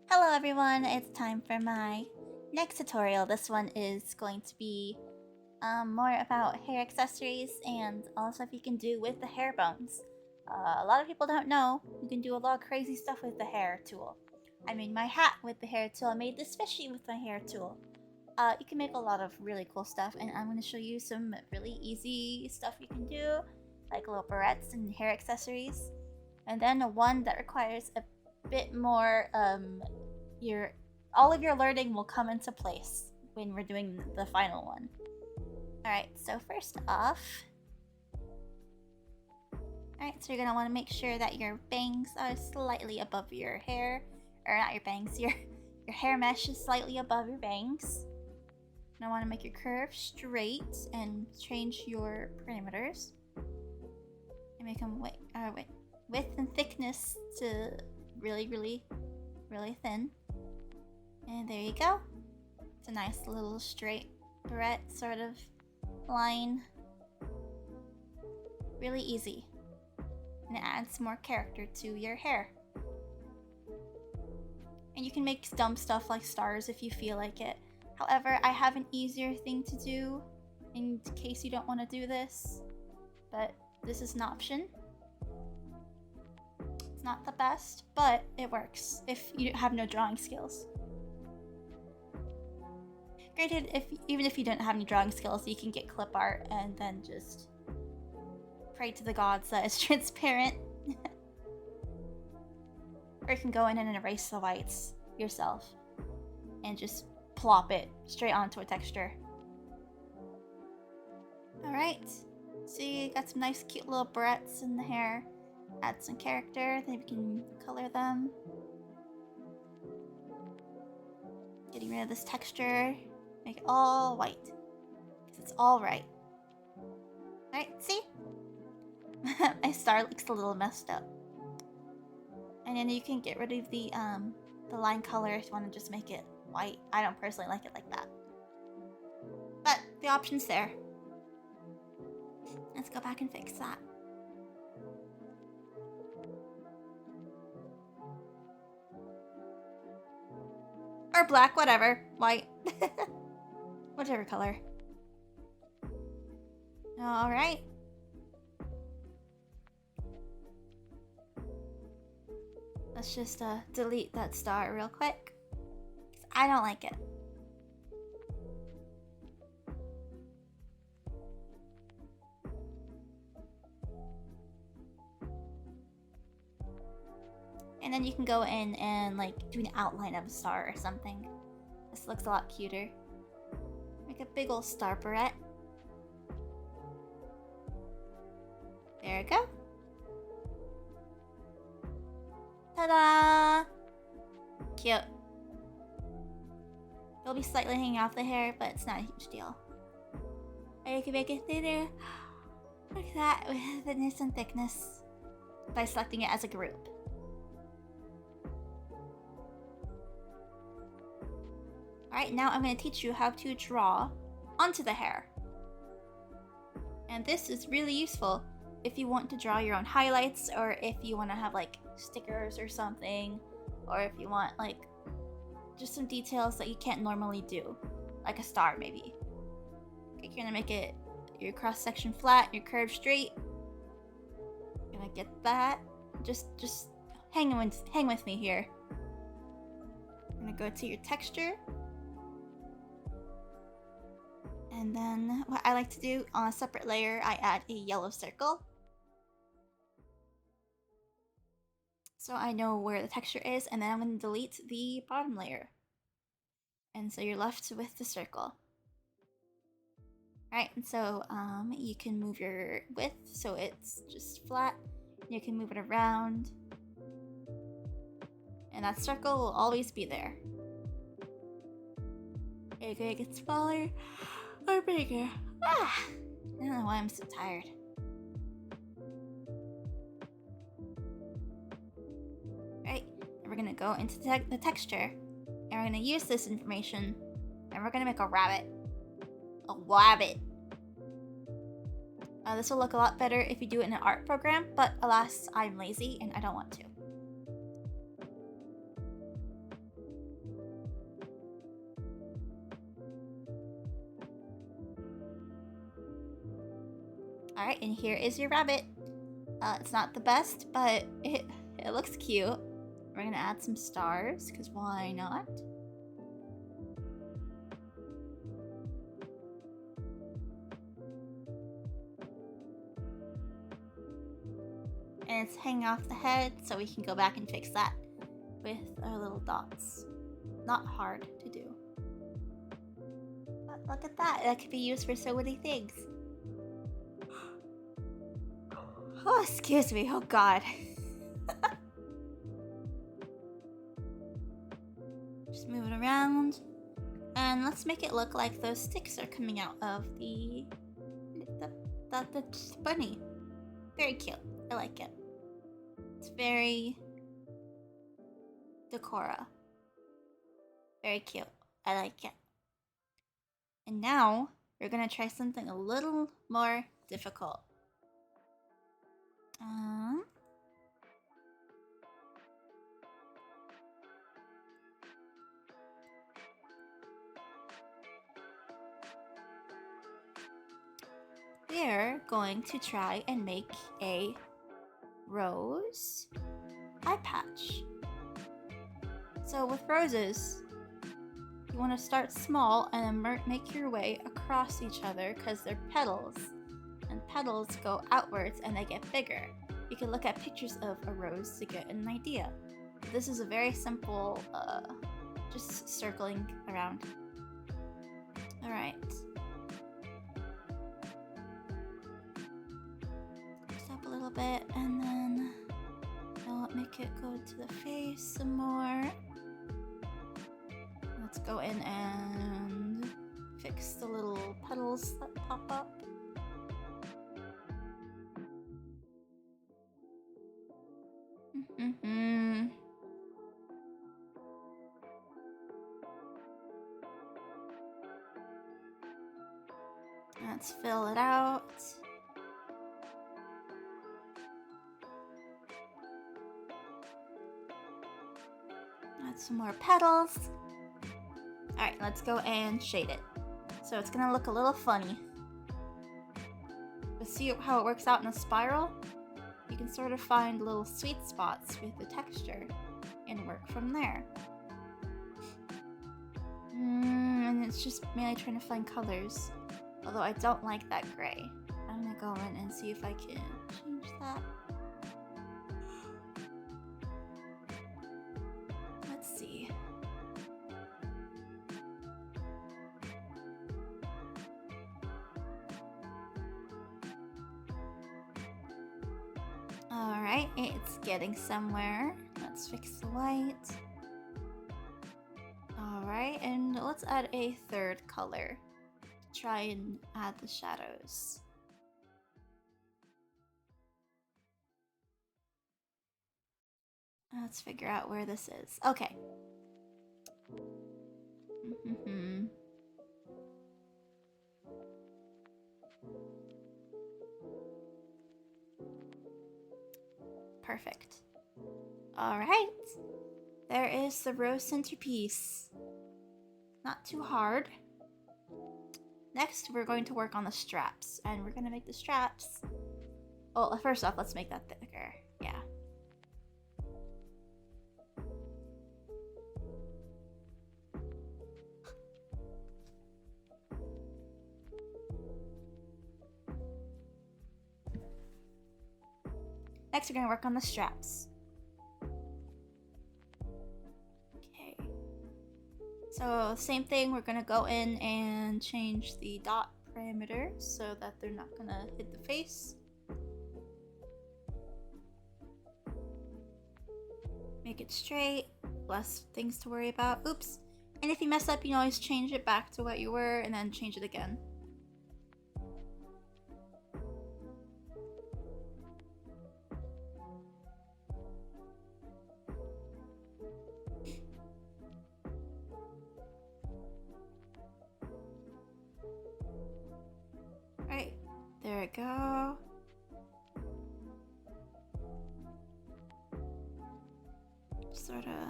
Hello everyone, it's time for my next tutorial. This one is going to be more about hair accessories and all the stuff you can do with the hair bones. A lot of people don't know you can do a lot of crazy stuff with the hair tool. I made my hat with the hair tool. I made this fishy with my hair tool. You can make a lot of really cool stuff, and I'm going to show you some really easy stuff you can do, like little barrettes and hair accessories. And then one that requires a bit more all of your learning will come into place when we're doing the final one. Alright, so first off, so you're gonna want to make sure that your bangs are slightly above your hair, or not your bangs, your hair mesh is slightly above your bangs. You're gonna want to make your curve straight and change your parameters and make them width and thickness to really thin. And there you go. It's a nice little straight barrette sort of line. Really easy. And it adds more character to your hair. And you can make dumb stuff like stars if you feel like it. However, I have an easier thing to do in case you don't want to do this. But this is an option. It's not the best, but it works if you have no drawing skills. Granted, even if you don't have any drawing skills, you can get clip art and then just pray to the gods that it's transparent. Or you can go in and erase the whites yourself and just plop it straight onto a texture. Alright, so you got some nice cute little barrettes in the hair. Add some character, then we can color them. Getting rid of this texture. Make it all white, because it's all right. Alright, see? My star looks a little messed up. And then you can get rid of the line color if you want to just make it white. I don't personally like it like that. But the option's there. Let's go back and fix that. Or black, whatever. White. Whichever color. Alright. Let's just delete that star real quick. 'Cause I don't like it. And then you can go in and like do an outline of a star or something. This looks a lot cuter. Make a big old star barrette. There we go. Ta-da! Cute. It'll be slightly hanging off the hair, but it's not a huge deal. Or you can make it thinner. Like that, with thickness and thickness. By selecting it as a group. Alright, now I'm going to teach you how to draw onto the hair. And this is really useful if you want to draw your own highlights, or if you want to have like stickers or something, or if you want like just some details that you can't normally do, like a star maybe. Okay, you're gonna make it your cross section flat, your curve straight. You're gonna get that. Just hang with me here. I'm gonna go to your texture. And then what I like to do on a separate layer, I add a yellow circle. So I know where the texture is, and then I'm going to delete the bottom layer. And so you're left with the circle. Alright, and so you can move your width so it's just flat. You can move it around. And that circle will always be there. It's gonna get smaller or bigger. I don't know why I'm so tired. Right, and we're gonna go into the texture, and we're gonna use this information, and we're gonna make a rabbit. A wabbit. This will look a lot better if you do it in an art program, but alas, I'm lazy and I don't want to. Alright, and here is your rabbit. It's not the best, but it looks cute. We're gonna add some stars, because why not? And it's hanging off the head, so we can go back and fix that with our little dots. Not hard to do. But look at that, that could be used for so many things. Oh, excuse me, oh god. Just move it around. And let's make it look like those sticks are coming out of the bunny. Very cute. I like it. It's very decora. Very cute. I like it. And now we're gonna try something a little more difficult. We're going to try and make a rose eye patch. So with roses, you want to start small and then make your way across each other because they're petals. And petals go outwards and they get bigger. You can look at pictures of a rose to get an idea. This is a very simple, just circling around. Alright. Just up a little bit and then I'll make it go to the face some more. Let's go in and fix the little petals that pop up. Let's fill it out. Add some more petals. Alright, let's go and shade it. So it's gonna look a little funny. But see how it works out in a spiral? You can sort of find little sweet spots with the texture and work from there. And it's just mainly trying to find colors. Although I don't like that gray. I'm gonna go in and see if I can change that. Let's see. Alright, it's getting somewhere. Let's fix the white. Alright, and let's add a third color. Try and add the shadows. Let's figure out where this is. Okay. Perfect. Alright. There is the rose centerpiece. Not too hard. Next, we're going to work on the straps, and we're going to make the straps. Well, first off, let's make that thicker. Yeah. Next, we're going to work on the straps. So same thing, we're gonna go in and change the dot parameter so that they're not gonna hit the face. Make it straight, less things to worry about. Oops. And if you mess up, you can always change it back to what you were and then change it again. There we go. Sort of.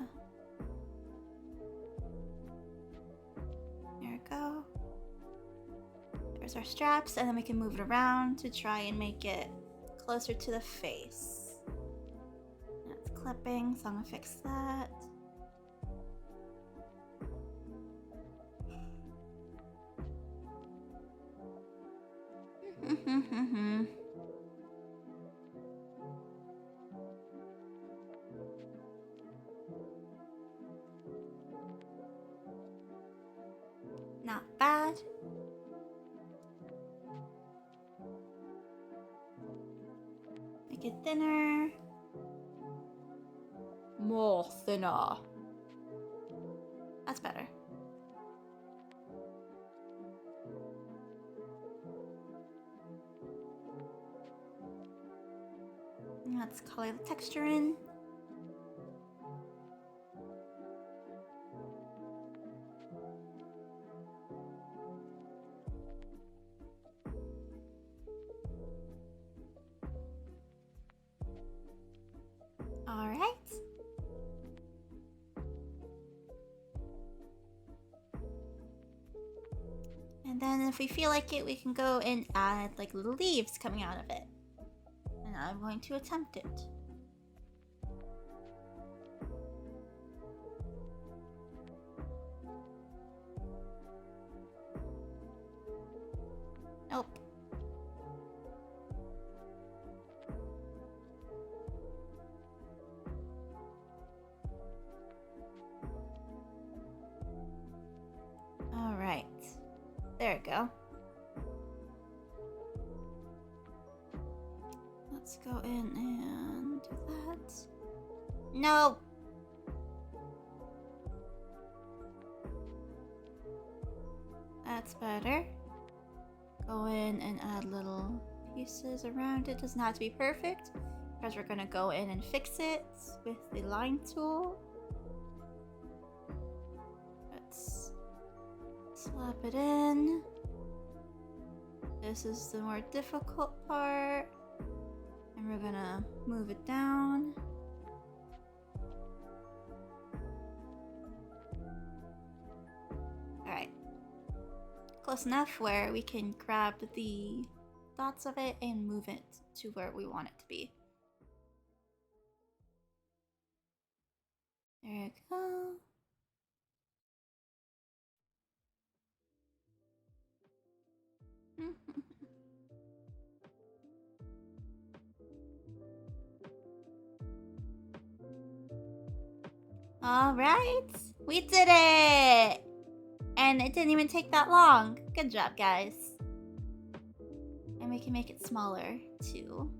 There we go. There There's our straps, and then we can move it around to try and make it closer to the face. That's clipping, so I'm gonna fix that. Not bad. Make it thinner. More thinner. That's better. Let's color the texture in. All right. And then if we feel like it, we can go and add like little leaves coming out of it. And I'm going to attempt it. Nope. All right. There we go. Let's go in and do that. No! That's better. Go in and add little pieces around it. Doesn't have to be perfect, because we're gonna go in and fix it with the line tool. Let's slap it in. This is the more difficult part. And we're gonna move it down. Alright. Close enough where we can grab the dots of it and move it to where we want it to be. There we go. All right, we did it! And it didn't even take that long. Good job, guys. And we can make it smaller, too.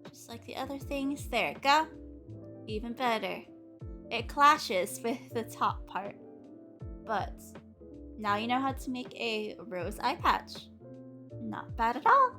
Just like the other things. There we go. Even better. It clashes with the top part. But now you know how to make a rose eye patch. Not bad at all.